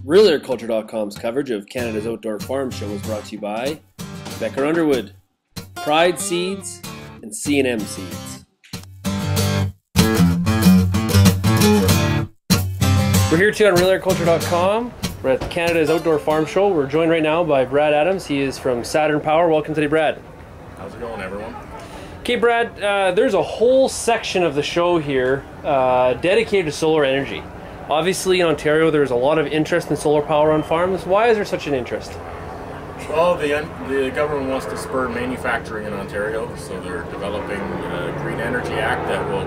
RealAgriculture.com's coverage of Canada's Outdoor Farm Show is brought to you by Becker Underwood, Pride Seeds, and C&M Seeds. We're here too on RealAgriculture.com. We're at Canada's Outdoor Farm Show. We're joined right now by Brad Adams. He is from Saturn Power. Welcome today, Brad. How's it going, everyone? Okay, Brad, there's a whole section of the show here dedicated to solar energy. Obviously, in Ontario, there's a lot of interest in solar power on farms. Why is there such an interest? Well, the government wants to spur manufacturing in Ontario, so they're developing a Green Energy Act that will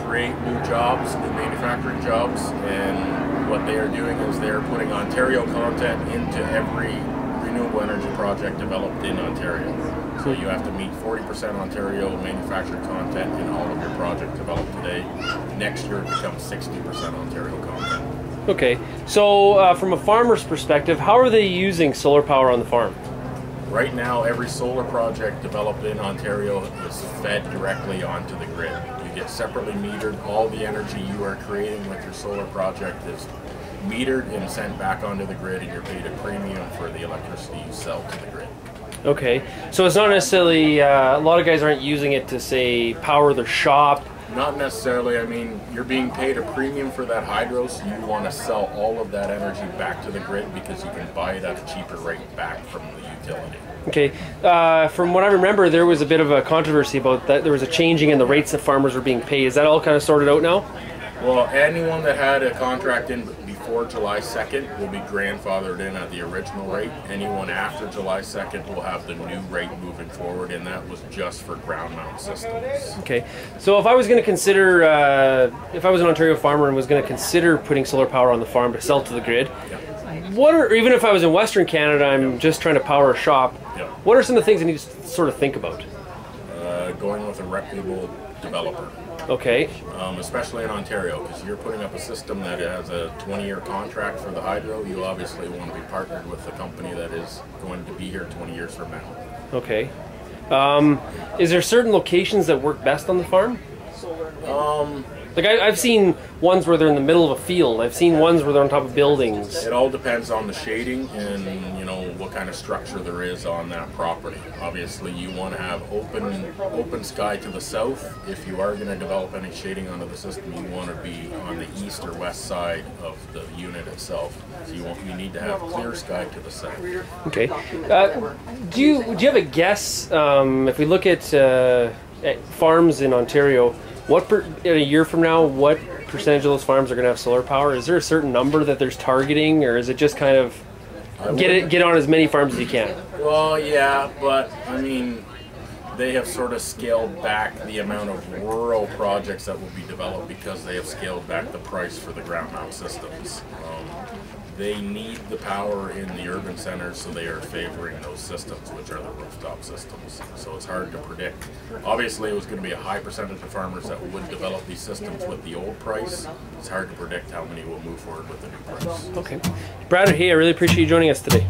create new jobs, new manufacturing jobs, and what they are doing is they're putting Ontario content into every renewable energy project developed in Ontario. So you have to meet 40% Ontario manufactured content in all of your projects developed today. Next year it becomes 60% Ontario content. Okay, so from a farmer's perspective, how are they using solar power on the farm? Right now, every solar project developed in Ontario is fed directly onto the grid. You get separately metered. All the energy you are creating with your solar project is metered and sent back onto the grid, and you're paid a premium for the electricity you sell to the grid. Okay, so it's not necessarily, a lot of guys aren't using it to, say, power their shop. Not necessarily. I mean, you're being paid a premium for that hydro, so you want to sell all of that energy back to the grid because you can buy it at a cheaper rate back from the utility. Okay, from what I remember, there was a bit of a controversy about that. There was a changing in the rates that farmers were being paid. Is that all kind of sorted out now? Well, anyone that had a contract in before July 2nd will be grandfathered in at the original rate. Anyone after July 2nd will have the new rate moving forward, and that was just for ground mount systems. Okay, so if I was going to consider, if I was an Ontario farmer and was going to consider putting solar power on the farm to sell to the grid, or even if I was in Western Canada, I'm just trying to power a shop, what are some of the things I need to sort of think about? Going with a reputable developer. Okay. Especially in Ontario, because you're putting up a system that has a 20-year contract for the hydro. You obviously want to be partnered with a company that is going to be here 20 years from now. Okay. Is there certain locations that work best on the farm? Like I've seen ones where they're in the middle of a field. I've seen ones where they're on top of buildings. It all depends on the shading and what kind of structure there is on that property. Obviously, you want to have open sky to the south. If you are going to develop any shading onto the system, you want to be on the east or west side of the unit itself. So you need to have clear sky to the south. Okay. Do you have a guess? If we look at farms in Ontario, in a year from now, what percentage of those farms are going to have solar power? Is there a certain number that there's targeting, or is it just kind of get on as many farms as you can? Well, yeah, but I mean, they have sort of scaled back the amount of rural projects that will be developed because they have scaled back the price for the ground mount systems. They need the power in the urban centers, so they are favoring those systems, which are the rooftop systems. So it's hard to predict. Obviously, it was going to be a high percentage of farmers that would develop these systems with the old price. It's hard to predict how many will move forward with the new price. Okay. Brad, hey, I really appreciate you joining us today.